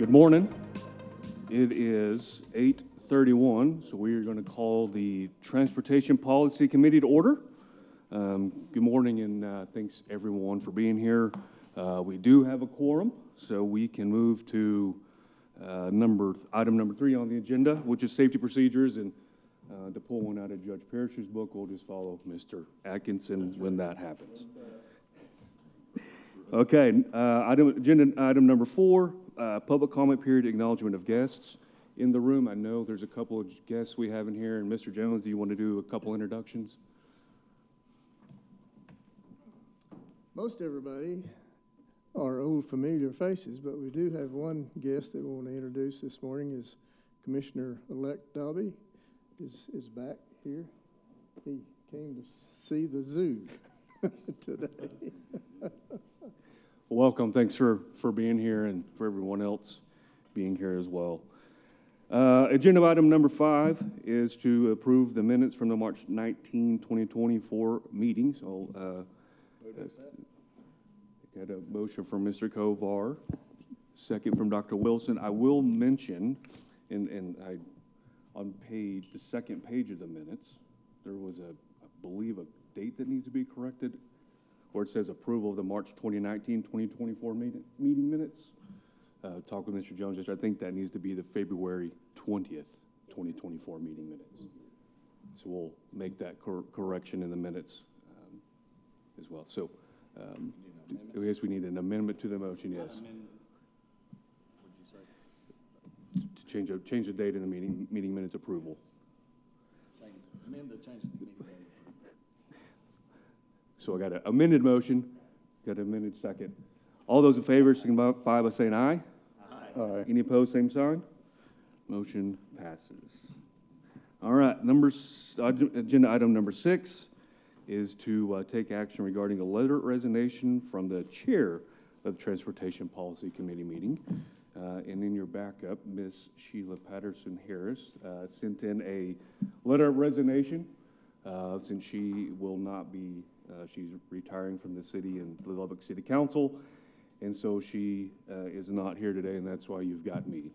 Good morning. It is 8:31, so we are going to call the Transportation Policy Committee to order. Good morning, and thanks everyone for being here. We do have a quorum, so we can move to item number 3 on the agenda, which is safety procedures. And to pull one out of Judge Parrish's book, we'll just follow Mr. Atkinson when that happens. Okay, agenda item number 4, public comment period, acknowledgement of guests in the room. I know there's a couple of guests we have in here, and Mr. Jones, do you want to do a couple introductions? Most everybody are old familiar faces, but we do have one guest that we want to introduce this morning. Is Commissioner-elect Dobby is back here. He came to see the zoo today. Welcome. Thanks for being here, and for everyone else being here as well. Agenda item number 5 is to approve the minutes from the March 19, 2024 meeting. So got a motion from Mr. Kovar, second from Dr. Wilson. I will mention, on the second page of the minutes, there was I believe a date that needs to be corrected, where it says approval of the March 2019, 2024 meeting minutes. Talk with Mr. Jones. I think that needs to be the February 20th, 2024 meeting minutes. So we'll make that correction in the minutes as well. So I guess we need an amendment to the motion, yes. To change the date in the meeting minutes approval. So I got an amended motion, got an amended second. All those in favor, signify by saying aye. Aye. Any opposed, same sign. Motion passes. All right, agenda item number 6 is to take action regarding a letter of resignation from the chair of the Transportation Policy Committee meeting. And in your backup, Ms. Sheila Patterson-Harris sent in a letter of resignation since she will not be, she's retiring from the city and the Lubbock City Council, and so she is not here today, and that's why you've got me.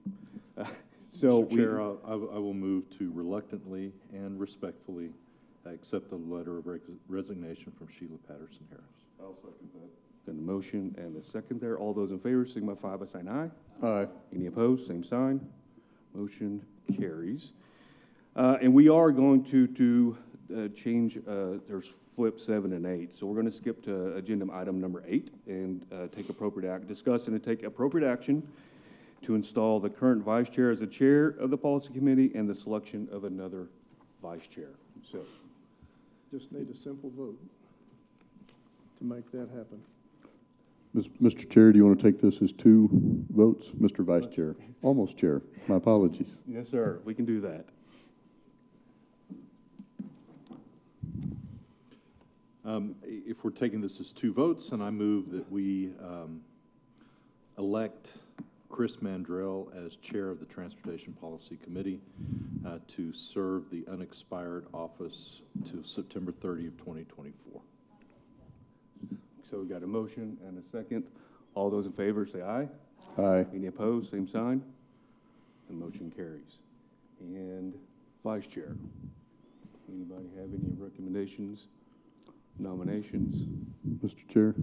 So, Mr. Chair, I will move to reluctantly and respectfully accept the letter of resignation from Sheila Patterson-Harris. I'll second that. Got a motion and a second there. All those in favor signify by saying aye. Aye. Any opposed? Same sign. Motion carries. And we are going to change, there's flip 7 and 8. So we're going to skip to agenda item number 8 and discuss and take appropriate action to install the current vice chair as the chair of the policy committee and the selection of another vice chair. So just need a simple vote to make that happen. Mr. Chair, do you want to take this as 2 votes? Mr. Vice Chair, almost Chair, my apologies. Yes, sir, we can do that. If we're taking this as 2 votes, and I move that we elect Chris Mandrell as chair of the Transportation Policy Committee to serve the unexpired office to September 30th, 2024. So we got a motion and a second. All those in favor say aye. Aye. Any opposed, same sign. The motion carries. And vice chair. Anybody have any recommendations, nominations? Mr. Chair,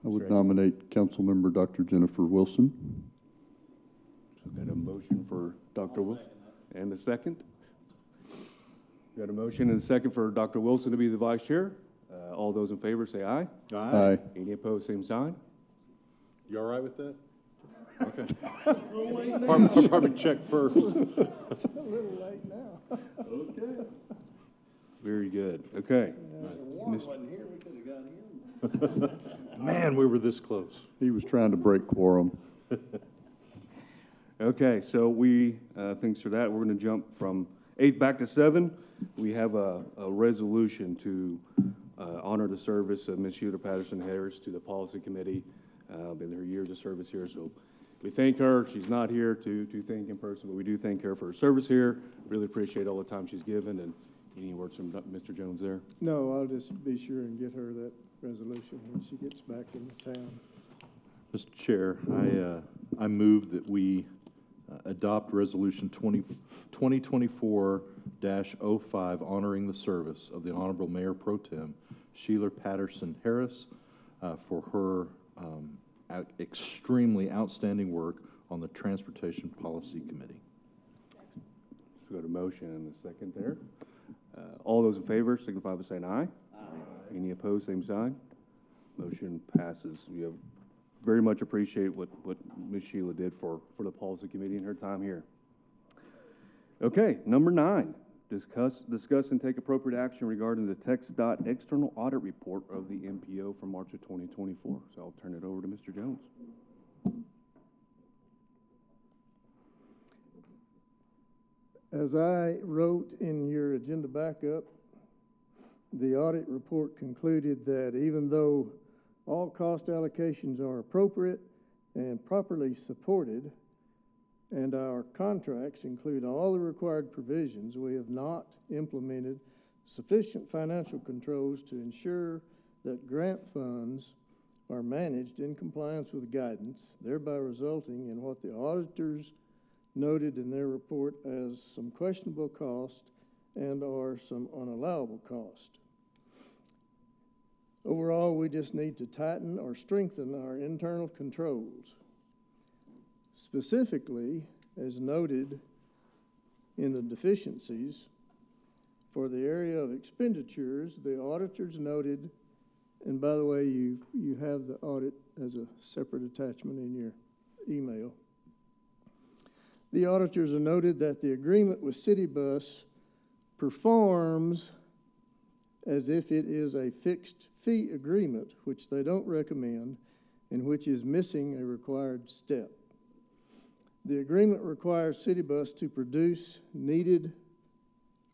I would nominate Councilmember Dr. Jennifer Wilson. So got a motion for Dr. Wilson and a second. Got a motion and a second for Dr. Wilson to be the vice chair. All those in favor say aye. Aye. Aye. Any opposed, same sign. You all right with that? Okay. Department check first. It's a little late now. Okay. Very good. Okay. Warren wasn't here, we could have got him. Man, we were this close. He was trying to break quorum. Okay, so thanks for that. We're going to jump from 8 back to 7. We have a resolution to honor the service of Ms. Sheila Patterson-Harris to the Policy Committee. Been her years of service here, so we thank her. She's not here to thank in person, but we do thank her for her service here. Really appreciate all the time she's given. And any words from Mr. Jones there? No, I'll just be sure and get her that resolution when she gets back into town. Mr. Chair, I move that we adopt Resolution 2024-05, honoring the service of the Honorable Mayor Pro Tem Sheila Patterson-Harris for her extremely outstanding work on the Transportation Policy Committee. So we got a motion and a second there. All those in favor signify by saying aye. Aye. Any opposed, same sign. Motion passes. We have very much appreciate what Ms. Sheila did for the policy committee in her time here. Okay, number 9, discuss and take appropriate action regarding the TxDOT external audit report of the MPO for March of 2024. So I'll turn it over to Mr. Jones. As I wrote in your agenda backup, the audit report concluded that even though all cost allocations are appropriate and properly supported, and our contracts include all the required provisions, we have not implemented sufficient financial controls to ensure that grant funds are managed in compliance with guidance, thereby resulting in what the auditors noted in their report as some questionable cost and or some unallowable cost. Overall, we just need to tighten or strengthen our internal controls. Specifically, as noted in the deficiencies, for the area of expenditures, the auditors noted, and by the way, you have the audit as a separate attachment in your email. The auditors have noted that the agreement with City Bus performs as if it is a fixed fee agreement, which they don't recommend, and which is missing a required step. The agreement requires City Bus to produce named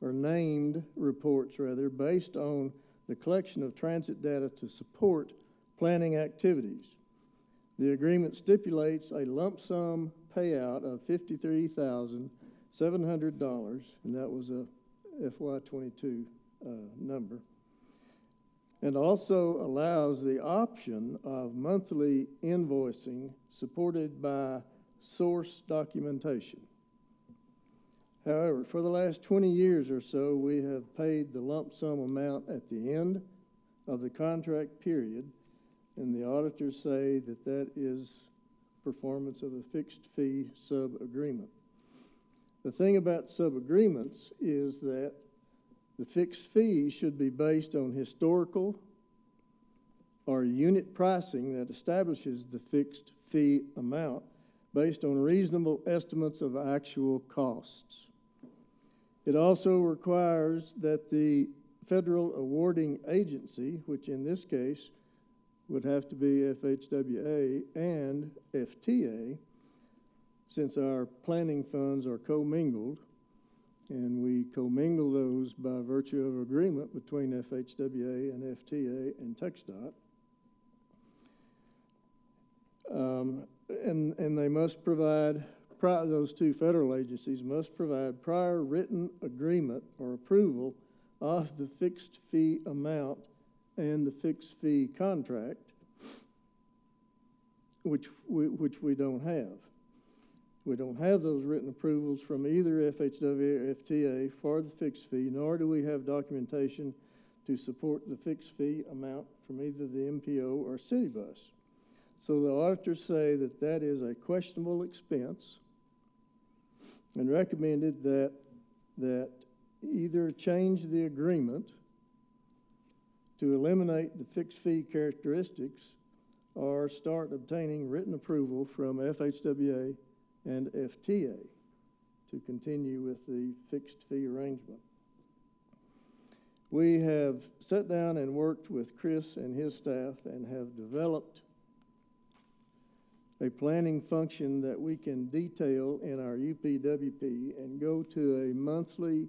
reports, based on the collection of transit data to support planning activities. The agreement stipulates a lump sum payout of $53,700, and that was a FY22 number, and also allows the option of monthly invoicing supported by source documentation. However, for the last 20 years or so, we have paid the lump sum amount at the end of the contract period, and the auditors say that that is performance of a fixed fee sub-agreement. The thing about sub-agreements is that the fixed fee should be based on historical or unit pricing that establishes the fixed fee amount based on reasonable estimates of actual costs. It also requires that the federal awarding agency, which in this case would have to be FHWA and FTA, since our planning funds are commingled, and we commingle those by virtue of agreement between FHWA and FTA and TxDOT. And they must provide, those two federal agencies must provide prior written agreement or approval of the fixed fee amount and the fixed fee contract, which we don't have. We don't have those written approvals from either FHWA or FTA for the fixed fee, nor do we have documentation to support the fixed fee amount from either the MPO or City Bus. So the auditors say that that is a questionable expense and recommended that either change the agreement to eliminate the fixed fee characteristics or start obtaining written approval from FHWA and FTA to continue with the fixed fee arrangement. We have sat down and worked with Chris and his staff and have developed a planning function that we can detail in our UPWP and go to a monthly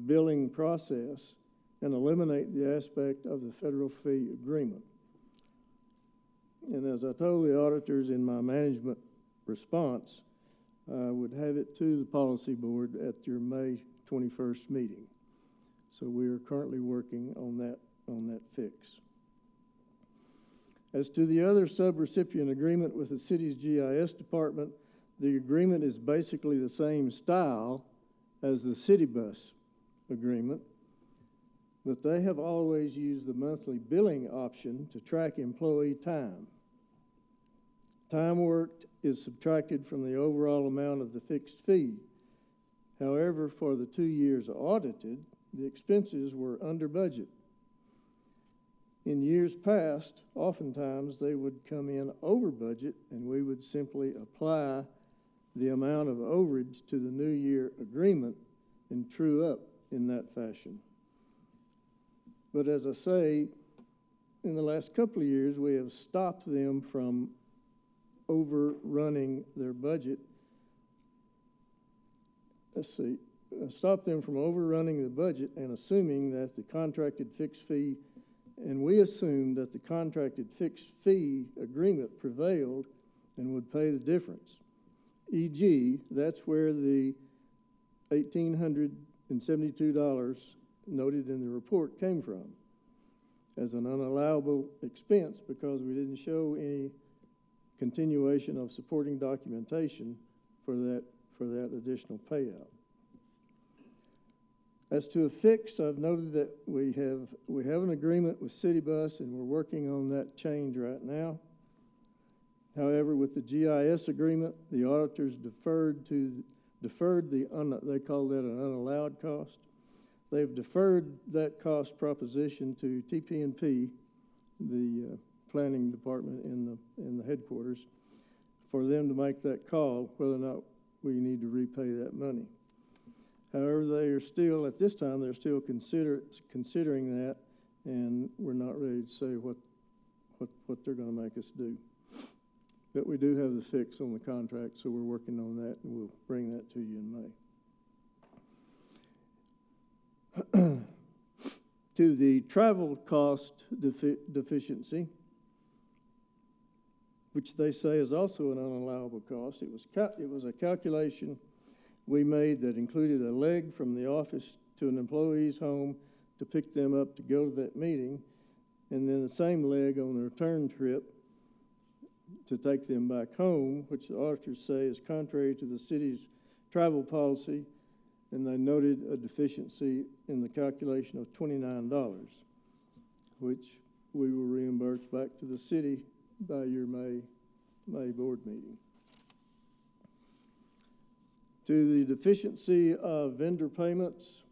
billing process and eliminate the aspect of the federal fee agreement. And as I told the auditors in my management response, I would have it to the policy board at your May 21st meeting. So we are currently working on that fix. As to the other subrecipient agreement with the city's GIS department, the agreement is basically the same style as the city bus agreement, but they have always used the monthly billing option to track employee time. Time worked is subtracted from the overall amount of the fixed fee. However, for the 2 years audited, the expenses were under budget. In years past, oftentimes they would come in over budget, and we would simply apply the amount of overage to the new year agreement and true up in that fashion. But as I say, in the last couple of years, we have stopped them from overrunning their budget. Stop them from overrunning the budget and assuming that the contracted fixed fee, and we assumed that the contracted fixed fee agreement prevailed and would pay the difference. E.g., that's where the $1,872 noted in the report came from as an unallowable expense because we didn't show any continuation of supporting documentation for that additional payout. As to a fix, I've noted that we have an agreement with City Bus, and we're working on that change right now. However, with the GIS agreement, the auditors deferred the they call that an unallowed cost. They've deferred that cost proposition to TP&P, the planning department in the headquarters, for them to make that call whether or not we need to repay that money. However, they are still, at this time, they're still considering that, and we're not ready to say what they're going to make us do. But we do have the fix on the contract, so we're working on that, and we'll bring that to you in May. To the travel cost deficiency, which they say is also an unallowable cost. It was a calculation we made that included a leg from the office to an employee's home to pick them up to go to that meeting, and then the same leg on the return trip to take them back home, which the auditors say is contrary to the city's travel policy, and they noted a deficiency in the calculation of $29, which we will reimburse back to the city by your May board meeting. To the deficiency of vendor payments,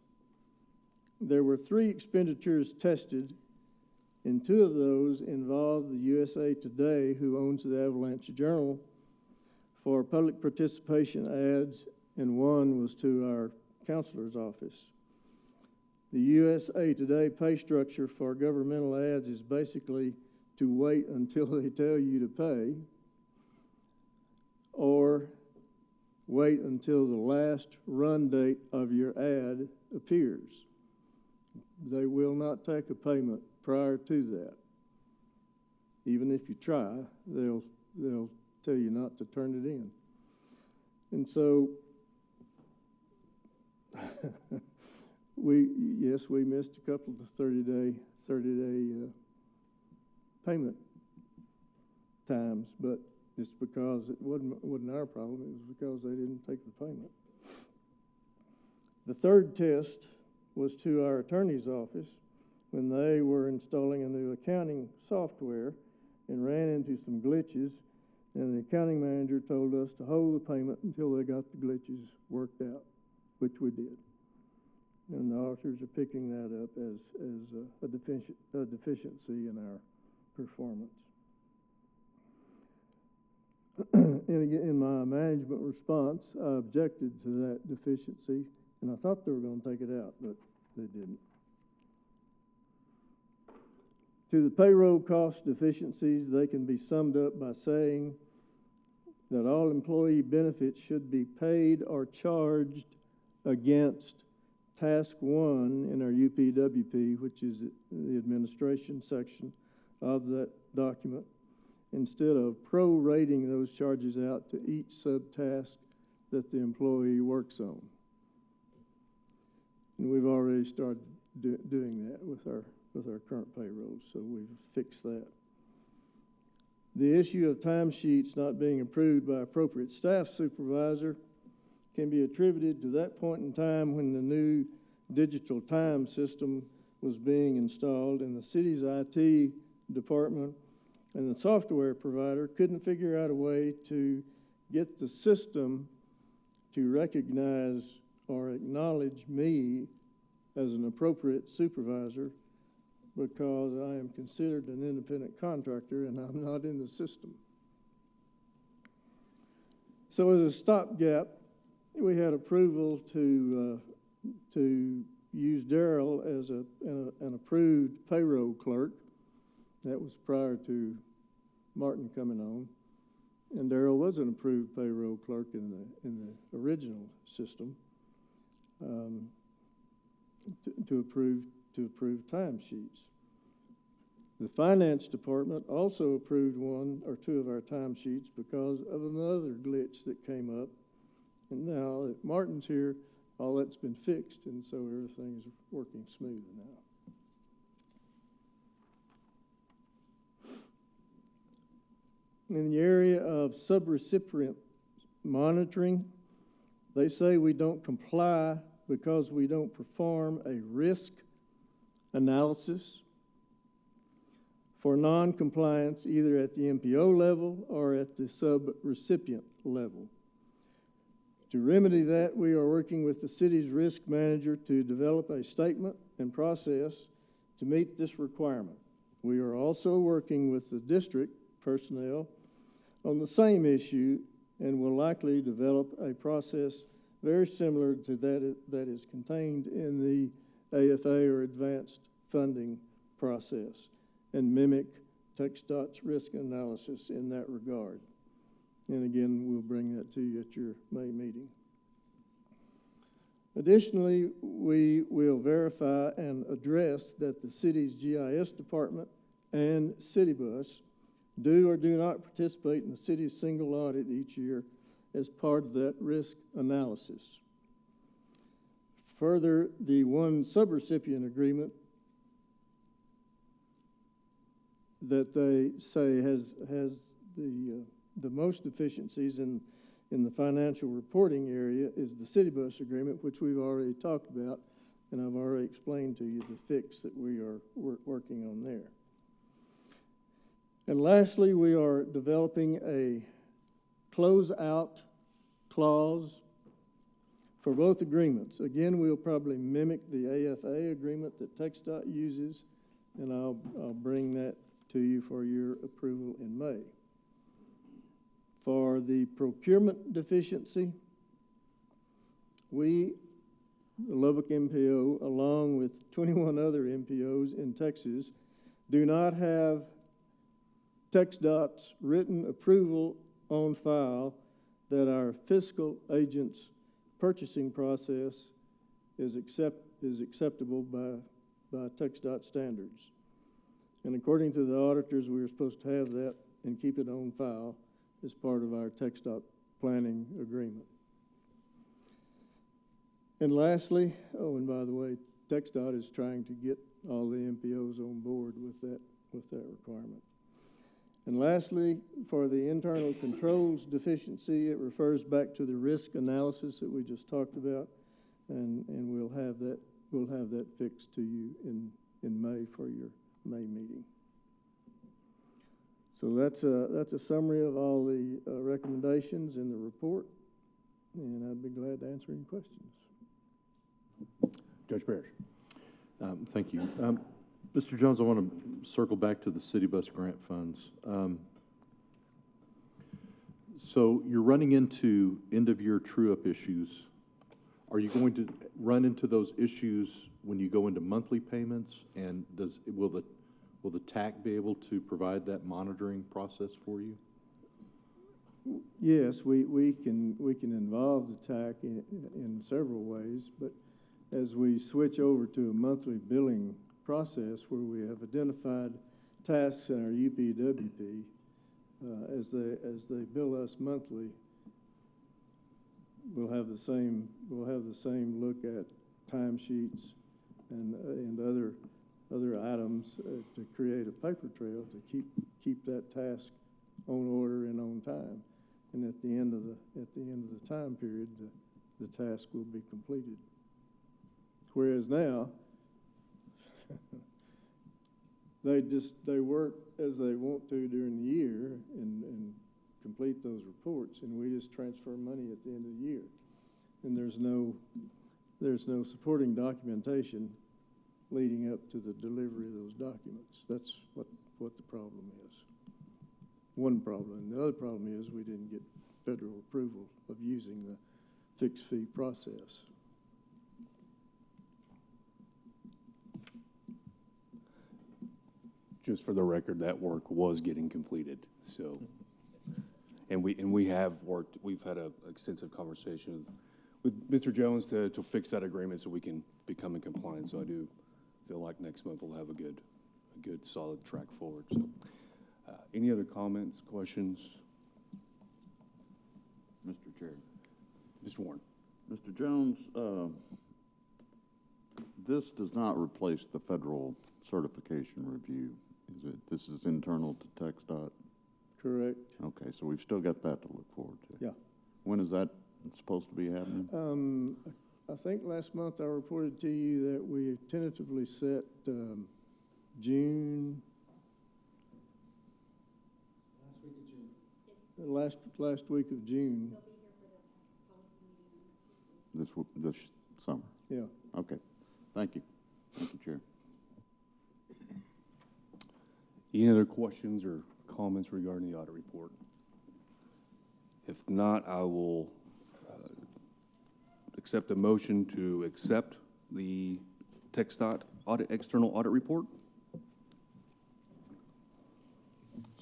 there were 3 expenditures tested, and 2 of those involved the USA Today, who owns the Avalanche Journal, for public participation ads, and 1 was to our counselor's office. The USA Today pay structure for governmental ads is basically to wait until they tell you to pay, or wait until the last run date of your ad appears. They will not take a payment prior to that. Even if you try, they'll tell you not to turn it in. And so we missed a couple of 30-day payment times, but it's because it wasn't our problem. It was because they didn't take the payment. The 3rd test was to our attorney's office when they were installing a new accounting software and ran into some glitches, and the accounting manager told us to hold the payment until they got the glitches worked out, which we did. And the auditors are picking that up as a deficiency in our performance. And again, in my management response, I objected to that deficiency, and I thought they were going to take it out, but they didn't. To the payroll cost deficiencies, they can be summed up by saying that all employee benefits should be paid or charged against Task 1 in our UPWP, which is the administration section of that document, instead of prorating those charges out to each subtask that the employee works on. And we've already started doing that with our current payroll, so we've fixed that. The issue of timesheets not being approved by appropriate staff supervisor can be attributed to that point in time when the new digital time system was being installed and the city's IT department and the software provider couldn't figure out a way to get the system to recognize or acknowledge me as an appropriate supervisor because I am considered an independent contractor and I'm not in the system. So as a stopgap, we had approval to use Darrell as an approved payroll clerk. That was prior to Martin coming on. And Darrell was an approved payroll clerk in the original system to approve timesheets. The finance department also approved one or two of our timesheets because of another glitch that came up. And now that Martin's here, all that's been fixed, and so everything's working smoothly now. In the area of subrecipient monitoring, they say we don't comply because we don't perform a risk analysis for non-compliance either at the MPO level or at the subrecipient level. To remedy that, we are working with the city's risk manager to develop a statement and process to meet this requirement. We are also working with the district personnel on the same issue and will likely develop a process very similar to that is contained in the AFA or advanced funding process and mimic TxDOT's risk analysis in that regard. And again, we'll bring that to you at your May meeting. Additionally, we will verify and address that the city's GIS department and CityBus do or do not participate in the city's single audit each year as part of that risk analysis. Further, the one subrecipient agreement that they say has the most deficiencies in the financial reporting area is the CityBus agreement, which we've already talked about, and I've already explained to you the fix that we are working on there. And lastly, we are developing a closeout clause for both agreements. Again, we'll probably mimic the AFA agreement that TxDOT uses, and I'll bring that to you for your approval in May. For the procurement deficiency, we, the Lubbock MPO, along with 21 other MPOs in Texas, do not have TxDOT's written approval on file that our fiscal agent's purchasing process is acceptable by TxDOT standards. And according to the auditors, we were supposed to have that and keep it on file as part of our TxDOT planning agreement. And lastly, oh, and by the way, TxDOT is trying to get all the MPOs on board with that requirement. And lastly, for the internal controls deficiency, it refers back to the risk analysis that we just talked about, and we'll have that fixed to you in May for your May meeting. So that's a summary of all the recommendations in the report, and I'd be glad to answer any questions. Judge Parrish. Thank you. Mr. Jones, I want to circle back to the CityBus grant funds. So you're running into end-of-year true-up issues. Are you going to run into those issues when you go into monthly payments? And will the TAC be able to provide that monitoring process for you? Yes, we can involve the TAC in several ways, but as we switch over to a monthly billing process where we have identified tasks in our UPWP, as they bill us monthly, we'll have the same look at timesheets and other items to create a paper trail to keep that task on order and on time. And at the end of the time period, the task will be completed. Whereas now, they work as they want to during the year and complete those reports, and we just transfer money at the end of the year. And there's no supporting documentation leading up to the delivery of those documents. That's what the problem is. One problem. And the other problem is we didn't get federal approval of using the fixed fee process. Just for the record, that work was getting completed, so. And we have worked, we've had a extensive conversation with Mr. Jones to fix that agreement so we can become in compliance. So I do feel like next month we'll have a good solid track forward. So, any other comments, questions? Mr. Chair. Mr. Warren. Mr. Jones, this does not replace the federal certification review, is it? This is internal to TxDOT? Correct. Okay, so we've still got that to look forward to. Yeah. When is that supposed to be happening? I think last month I reported to you that we tentatively set June. Last week of June. This summer? Yeah. Okay, thank you. Thank you, Chair. Any other questions or comments regarding the audit report? If not, I will accept a motion to accept the TxDOT external audit report.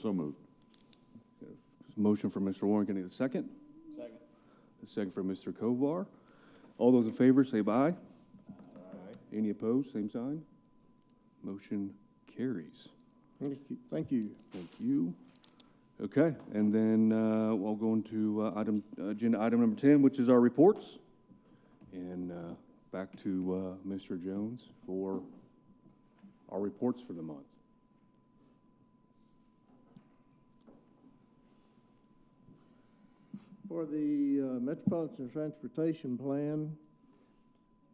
So moved. Motion from Mr. Warren. Can I get a second? Second. A second from Mr. Kovar. All those in favor say aye. Aye. Any opposed? Same sign. Motion carries. Thank you. Thank you. Thank you. Okay, and then we'll go into agenda item number 10, which is our reports. And back to Mr. Jones for our reports for the month. For the Metropolitan Transportation Plan,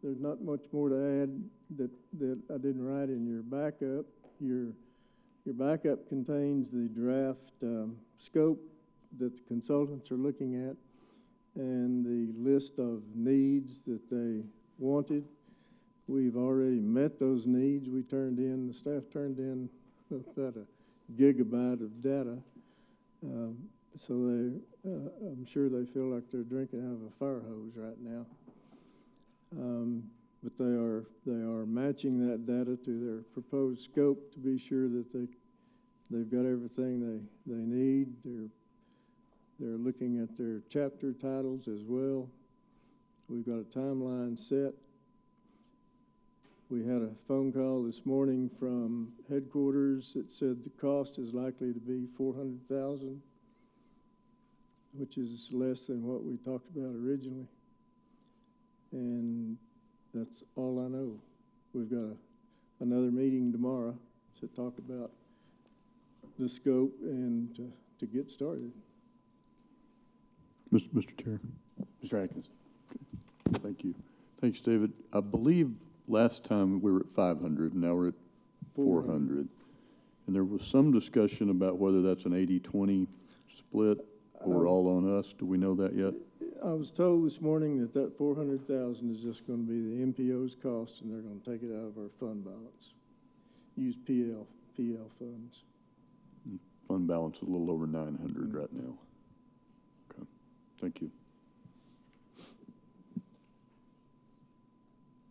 there's not much more to add that I didn't write in your backup. Your backup contains the draft scope that the consultants are looking at and the list of needs that they wanted. We've already met those needs. The staff turned in about a gigabyte of data. So I'm sure they feel like they're drinking out of a fire hose right now. But they are matching that data to their proposed scope to be sure that they've got everything they need. They're looking at their chapter titles as well. We've got a timeline set. We had a phone call this morning from headquarters that said the cost is likely to be $400,000, which is less than what we talked about originally. And that's all I know. We've got another meeting tomorrow to talk about the scope and to get started. Mr. Chair. Mr. Atkins. Thank you. Thanks, David. I believe last time we were at 500, and now we're at 400. And there was some discussion about whether that's an 80-20 split or all on us. Do we know that yet? I was told this morning that 400,000 is just going to be the MPO's cost, and they're going to take it out of our fund balance. Use PL funds. Fund balance is a little over 900 right now. Okay, thank you.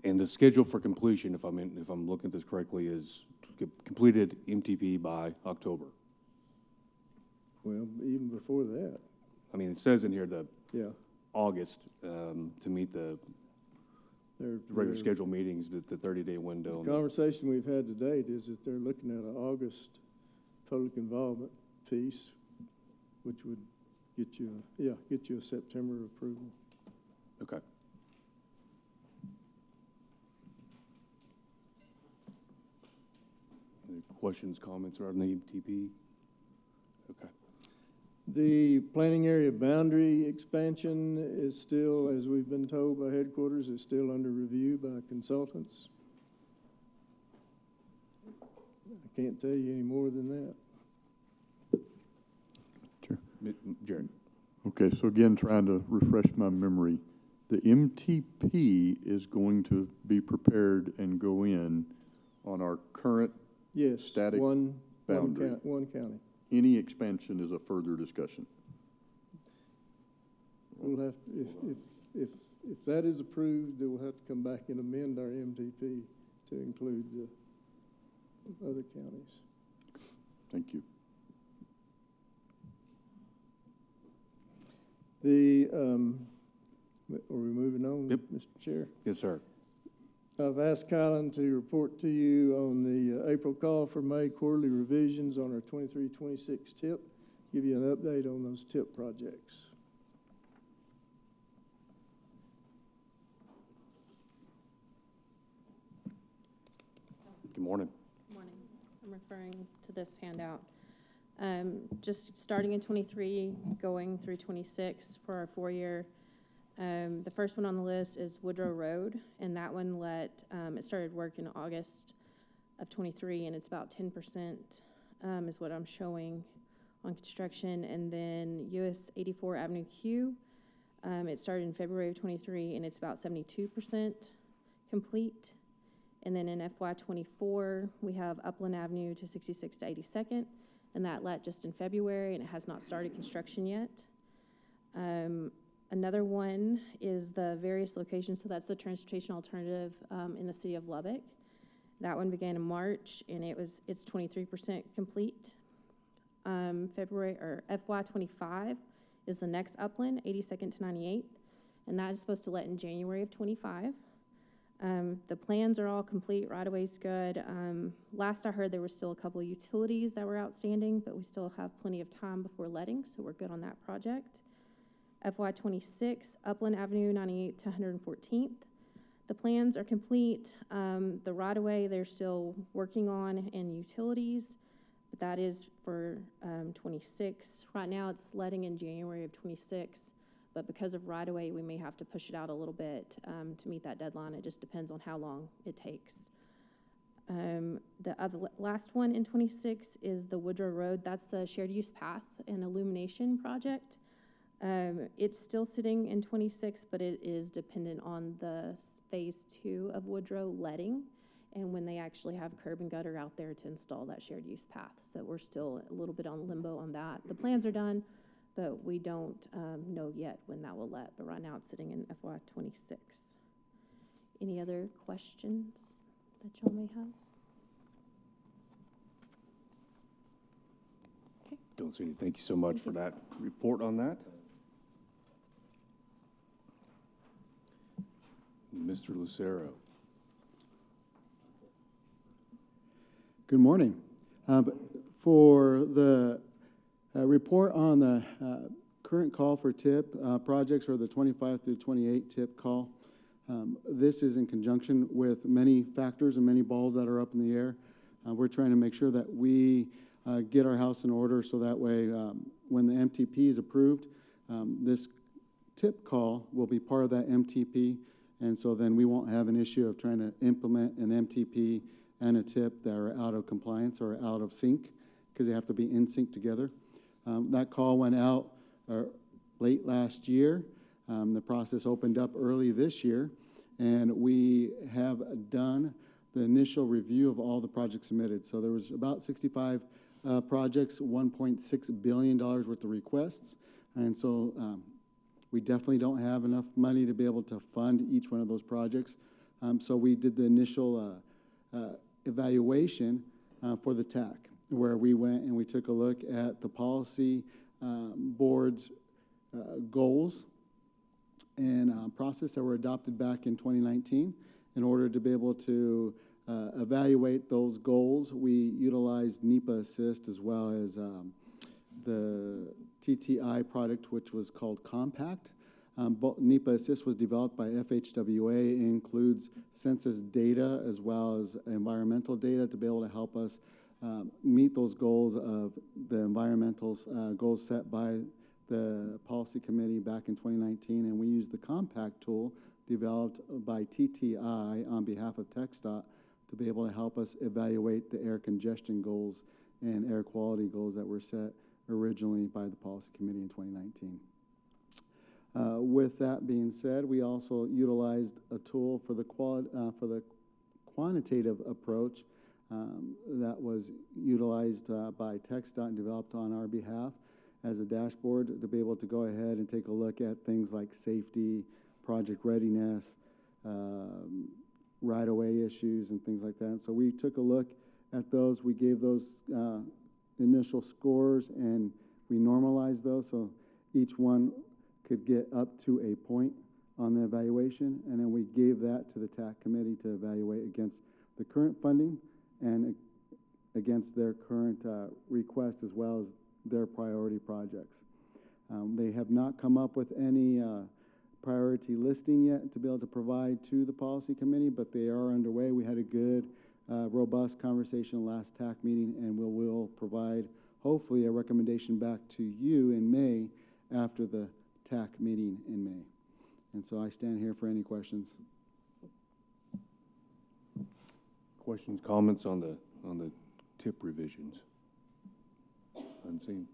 And the schedule for completion, if I'm looking at this correctly, is completed MTP by October. Well, even before that. I mean, it says in here Yeah. August to meet the regular scheduled meetings, the 30-day window. The conversation we've had to date is that they're looking at an August public involvement piece, which would get you a September approval. Okay. Any questions, comments around the MTP? Okay. The planning area boundary expansion is still, as we've been told by headquarters, is still under review by consultants. I can't tell you any more than that. Sure. Jared? Okay, so again, trying to refresh my memory. The MTP is going to be prepared and go in on our current Yes, static boundary. one county. Any expansion is a further discussion. We'll have, if that is approved, then we'll have to come back and amend our MTP to include the other counties. Thank you. Are we moving on, Yep. Mr. Chair? Yes, sir. I've asked Kylan to report to you on the April call for May quarterly revisions on our 23-26 TIP, give you an update on those TIP projects. Good morning. Morning. I'm referring to this handout. Just starting in 23, going through 26 for our 4-year. The first one on the list is Woodrow Road, and that one it started work in August of 23, and it's about 10% is what I'm showing on construction. And then US 84 Avenue Q, it started in February of 23, and it's about 72% complete. And then in FY 24, we have Upland Avenue to 66 to 82nd, and that let just in February, and it has not started construction yet. Another one is the various locations, so that's the transportation alternative in the city of Lubbock. That one began in March, and it's 23% complete. FY 25 is the next Upland, 82nd to 98th, and that is supposed to let in January of 25. The plans are all complete, right-of-way's good. Last I heard, there were still a couple of utilities that were outstanding, but we still have plenty of time before letting, so we're good on that project. FY 26, Upland Avenue 98 to 114th. The plans are complete. The right-of-way they're still working on, and utilities, but that is for 26. Right now it's letting in January of 26. But because of right-of-way, we may have to push it out a little bit to meet that deadline. It just depends on how long it takes. The last one in 26 is the Woodrow Road. That's the shared use path and illumination project. It's still sitting in 26, but it is dependent on the phase 2 of Woodrow letting and when they actually have curb and gutter out there to install that shared use path. So we're still a little bit on limbo on that. The plans are done, but we don't know yet when that will let. But right now it's sitting in FY 26. Any other questions that y'all may have? Okay. Don't see any. Thank you so much for that report on that. Mr. Lucero. Good morning. For the report on the current call for TIP projects, or the 25 through 28 TIP call, this is in conjunction with many factors and many balls that are up in the air. We're trying to make sure that we get our house in order so that way when the MTP is approved, this TIP call will be part of that MTP, and so then we won't have an issue of trying to implement an MTP and a TIP that are out of compliance or out of sync, because they have to be in sync together. That call went out late last year. The process opened up early this year, and we have done the initial review of all the projects submitted. So there was about 65 projects, $1.6 billion worth of requests, and so we definitely don't have enough money to be able to fund each one of those projects. So we did the initial evaluation for the TAC, where we went and we took a look at the policy board's goals and process that were adopted back in 2019. In order to be able to evaluate those goals, we utilized NEPA Assist as well as the TTI product, which was called Compact. NEPA Assist was developed by FHWA. It includes census data as well as environmental data to be able to help us meet those goals of the environmental goals set by the policy committee back in 2019, and we used the compact tool developed by TTI on behalf of TxDOT to be able to help us evaluate the air congestion goals and air quality goals that were set originally by the policy committee in 2019. With that being said, we also utilized a tool for the quantitative approach that was utilized by TxDOT and developed on our behalf as a dashboard to be able to go ahead and take a look at things like safety, project readiness, right-of-way issues, and things like that. And so we took a look at those. We gave those initial scores, and we normalized those, so each one could get up to a point on the evaluation, and then we gave that to the TAC committee to evaluate against the current funding and against their current request, as well as their priority projects. They have not come up with any priority listing yet to be able to provide to the policy committee, but they are underway. We had a good, robust conversation last TAC meeting, and we'll provide, hopefully, a recommendation back to you in May after the TAC meeting in May. And so I stand here for any questions. Questions, comments on the tip revisions? Unseen.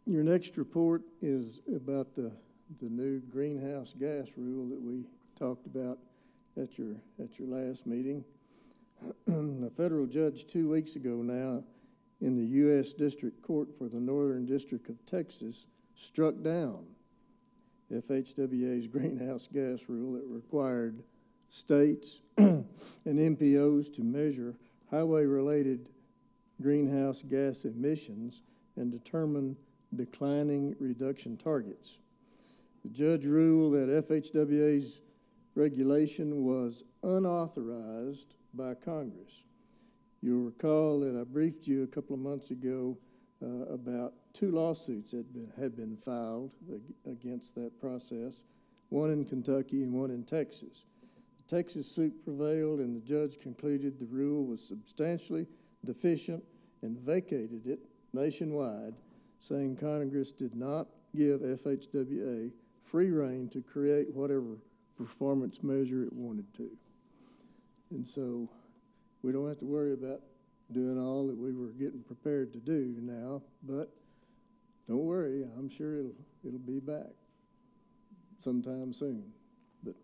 Your next report is about the new greenhouse gas rule that we talked about at your last meeting. A federal judge 2 weeks ago now in the U.S. District Court for the Northern District of Texas struck down FHWA's greenhouse gas rule that required states and MPOs to measure highway-related greenhouse gas emissions and determine declining reduction targets. The judge ruled that FHWA's regulation was unauthorized by Congress. You'll recall that I briefed you a couple of months ago about 2 lawsuits that had been filed against that process, one in Kentucky and one in Texas. The Texas suit prevailed, and the judge concluded the rule was substantially deficient and vacated it nationwide, saying Congress did not give FHWA free rein to create whatever performance measure it wanted to. And so we don't have to worry about doing all that we were getting prepared to do now, but don't worry, I'm sure it'll be back sometime soon. But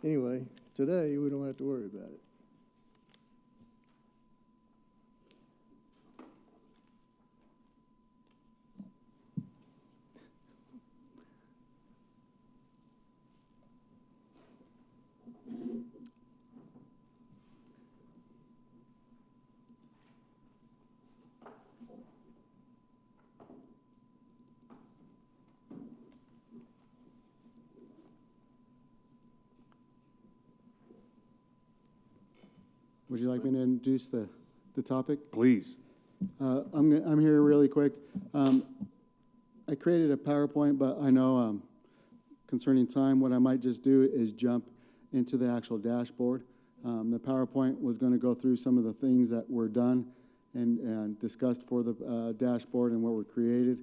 anyway, today we don't have to worry about it. Would you like me to introduce the topic? Please. I'm here really quick. I created a PowerPoint, but I know concerning time, what I might just do is jump into the actual dashboard. The PowerPoint was going to go through some of the things that were done and discussed for the dashboard and what were created.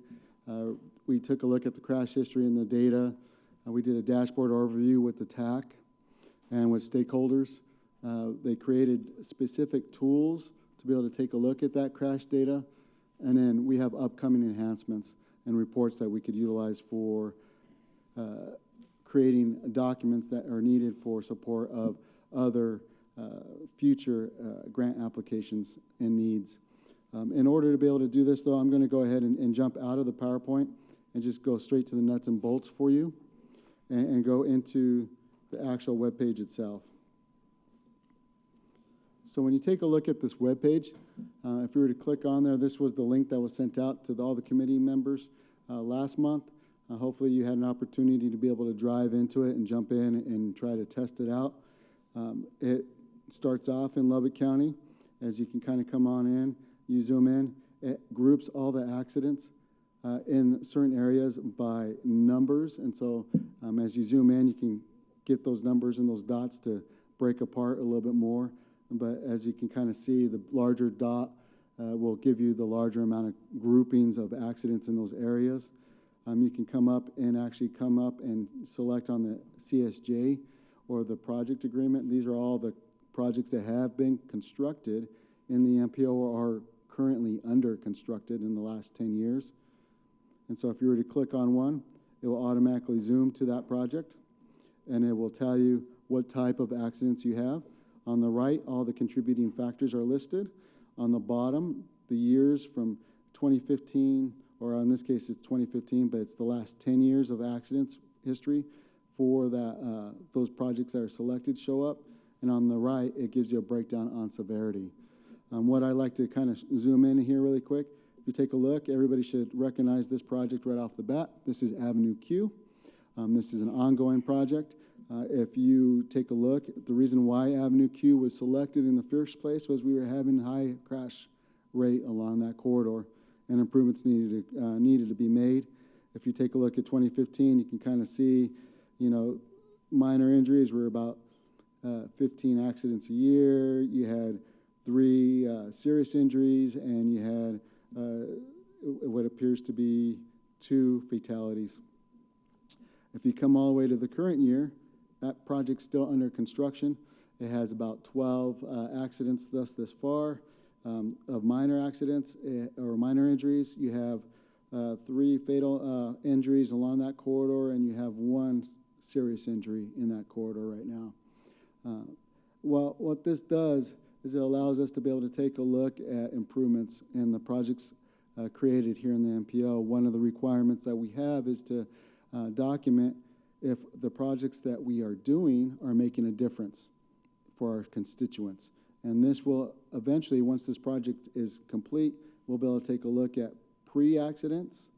We took a look at the crash history and the data. We did a dashboard overview with the TAC and with stakeholders. They created specific tools to be able to take a look at that crash data. And then we have upcoming enhancements and reports that we could utilize for creating documents that are needed for support of other future grant applications and needs. In order to be able to do this, though, I'm going to go ahead and jump out of the PowerPoint and just go straight to the nuts and bolts for you and go into the actual web page itself. So when you take a look at this web page, if you were to click on there, this was the link that was sent out to all the committee members last month. Hopefully you had an opportunity to be able to drive into it and jump in and try to test it out. It starts off in Lubbock County. As you can kind of come on in, you zoom in, it groups all the accidents in certain areas by numbers. And so as you zoom in, you can get those numbers and those dots to break apart a little bit more. But as you can kind of see, the larger dot will give you the larger amount of groupings of accidents in those areas. You can come up and select on the CSJ or the project agreement. These are all the projects that have been constructed in the MPO or are currently under constructed in the last 10 years. And so if you were to click on one, it will automatically zoom to that project, and it will tell you what type of accidents you have. On the right, all the contributing factors are listed. On the bottom, the years from 2015, or in this case it's 2015, but it's the last 10 years of accidents history for that, those projects that are selected show up. And on the right, it gives you a breakdown on severity. What I like to kind of zoom in here really quick, if you take a look, everybody should recognize this project right off the bat. This is Avenue Q. This is an ongoing project. If you take a look, the reason why Avenue Q was selected in the first place was we were having high crash rate along that corridor, and improvements needed to be made. If you take a look at 2015, you can kind of see, you know, minor injuries were about 15 accidents a year. You had 3 serious injuries, and you had what appears to be 2 fatalities. If you come all the way to the current year, that project's still under construction. It has about 12 accidents thus far. Of minor accidents or minor injuries, you have 3 fatal injuries along that corridor, and you have 1 serious injury in that corridor right now. Well, what this does is it allows us to be able to take a look at improvements in the projects created here in the MPO. One of the requirements that we have is to document if the projects that we are doing are making a difference for our constituents. And this will eventually, once this project is complete, we'll be able to take a look at pre-accidents,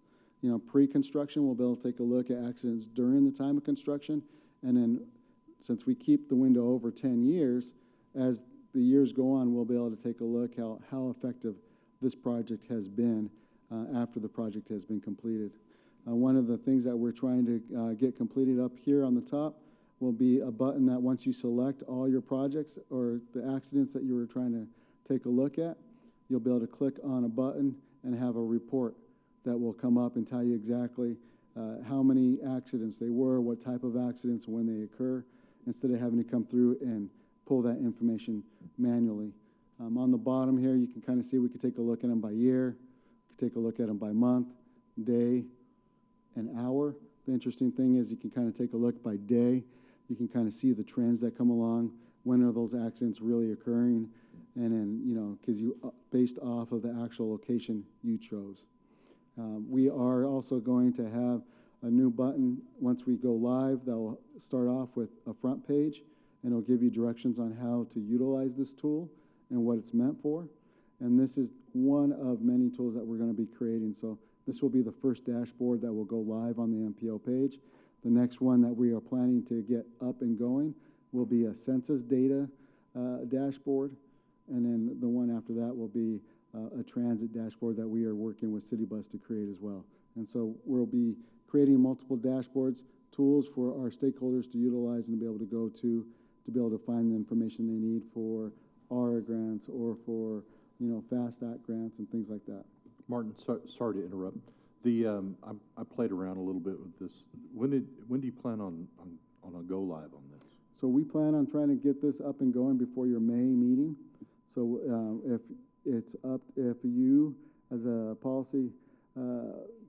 you know, pre-construction. We'll be able to take a look at accidents during the time of construction. And then since we keep the window over 10 years, as the years go on, we'll be able to take a look how effective this project has been after the project has been completed. One of the things that we're trying to get completed up here on the top will be a button that once you select all your projects or the accidents that you were trying to take a look at, you'll be able to click on a button and have a report that will come up and tell you exactly how many accidents they were, what type of accidents, when they occur, instead of having to come through and pull that information manually. On the bottom here, you can kind of see we could take a look at them by year, we could take a look at them by month, day, and hour. The interesting thing is you can kind of take a look by day. You can kind of see the trends that come along. When are those accidents really occurring? And then, you know, because based off of the actual location you chose. We are also going to have a new button once we go live that will start off with a front page, and it'll give you directions on how to utilize this tool and what it's meant for. And this is one of many tools that we're going to be creating. So this will be the first dashboard that will go live on the MPO page. The next one that we are planning to get up and going will be a census data dashboard. And then the one after that will be a transit dashboard that we are working with City Bus to create as well. And so we'll be creating multiple dashboards, tools for our stakeholders to utilize and be able to go to be able to find the information they need for ARA grants or for, you know, FAST Act grants and things like that. Martin, sorry to interrupt. I played around a little bit with this. When do you plan on a go live on this? So we plan on trying to get this up and going before your May meeting. So if you as a policy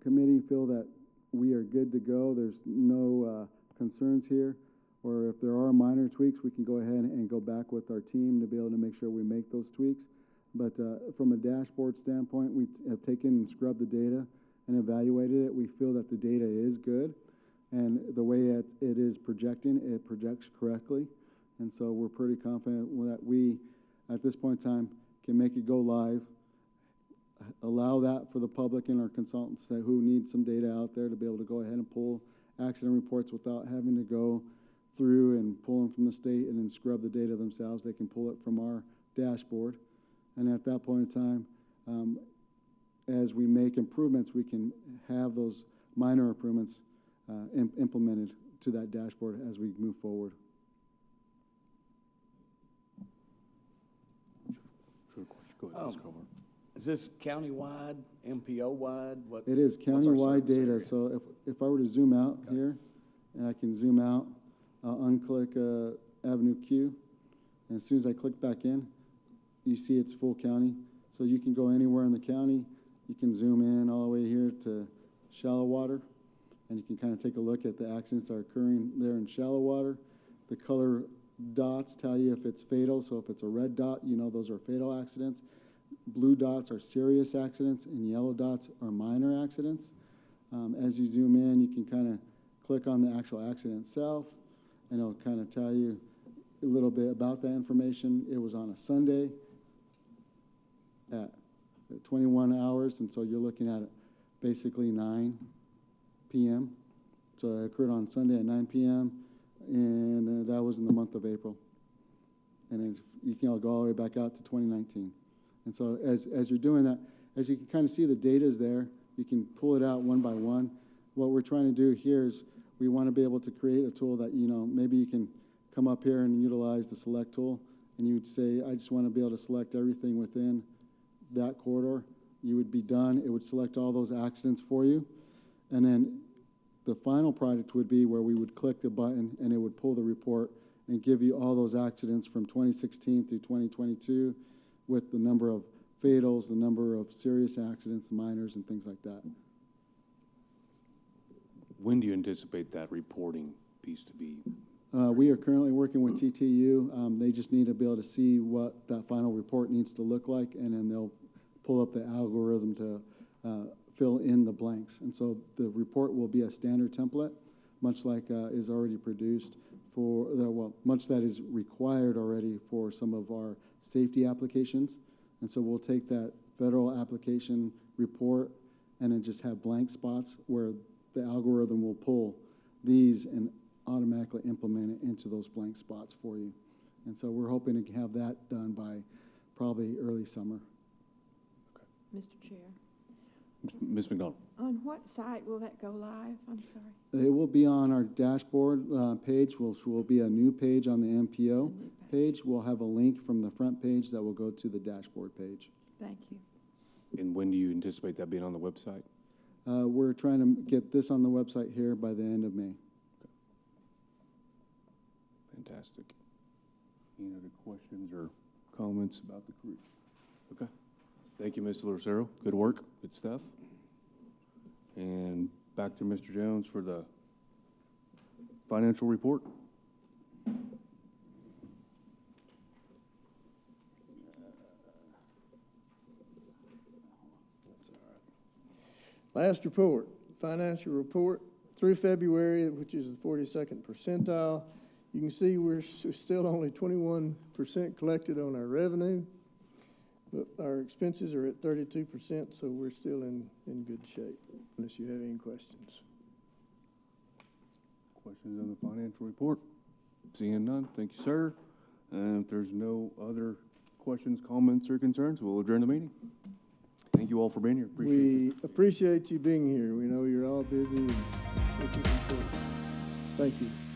committee feel that we are good to go, there's no concerns here, or if there are minor tweaks, we can go ahead and go back with our team to be able to make sure we make those tweaks. But from a dashboard standpoint, we have taken and scrubbed the data and evaluated it. We feel that the data is good, and the way it is projecting, it projects correctly. And so we're pretty confident that we, at this point in time, can make it go live, allow that for the public and our consultants who need some data out there to be able to go ahead and pull accident reports without having to go through and pull them from the state and then scrub the data themselves. They can pull it from our dashboard. And at that point in time, as we make improvements, we can have those minor improvements implemented to that dashboard as we move forward. Go ahead, Ms. Comer. Is this countywide, MPO-wide? What? It is what's our countywide service data, area? so if I were to zoom out here, and I can zoom out, I'll unclick Avenue Q, and as soon as I click back in, you see it's full county. So you can go anywhere in the county, you can zoom in all the way here to shallow water, and you can kind of take a look at the accidents that are occurring there in shallow water. The color dots tell you if it's fatal, so if it's a red dot, you know those are fatal accidents. Blue dots are serious accidents, and yellow dots are minor accidents. As you zoom in, you can kind of click on the actual accident itself, and it'll kind of tell you a little bit about that information. It was on a Sunday at 21 hours, and so you're looking at basically 9 p.m. So it occurred on Sunday at 9 p.m., and that was in the month of April. And you can go all the way back out to 2019. And so as you're doing that, as you can kind of see the data is there, you can pull it out one by one. What we're trying to do here is we want to be able to create a tool that, maybe you can come up here and utilize the select tool, and you would say, I just want to be able to select everything within that corridor. You would be done. It would select all those accidents for you. And then the final product would be where we would click the button, and it would pull the report and give you all those accidents from 2016 through 2022 with the number of fatals, the number of serious accidents, minors, and things like that. When do you anticipate that reporting piece to be? We are currently working with TTU. They just need to be able to see what that final report needs to look like, and then they'll pull up the algorithm to fill in the blanks. And so the report will be a standard template, much like is already produced for, much that is required already for some of our safety applications. And so we'll take that federal application report and then just have blank spots where the algorithm will pull these and automatically implement it into those blank spots for you. And so we're hoping to have that done by probably early summer. Mr. Chair, Ms. McDonald? on what site will that go live? I'm sorry. It will be on our dashboard page, which will be a new page on the MPO page. We'll have a link from the front page that will go to the dashboard page. Thank you. And when do you anticipate that being on the website? We're trying to get this on the website here by the end of May. Fantastic. Any other questions or comments about the crew? Okay. Thank you, Mr. Lucero. Good work. Good stuff. And back to Mr. Jones for the financial report. Last report, financial report through February, which is the 42nd percentile. You can see we're still only 21% collected on our revenue, but our expenses are at 32%, so we're still in good shape, unless you have any questions. Questions on the financial report? Seeing none, thank you, sir. And if there's no other questions, comments, or concerns, we'll adjourn the meeting. Thank you all for being here. Appreciate We appreciate you being here. We know you're all busy, and this is important. Thank you.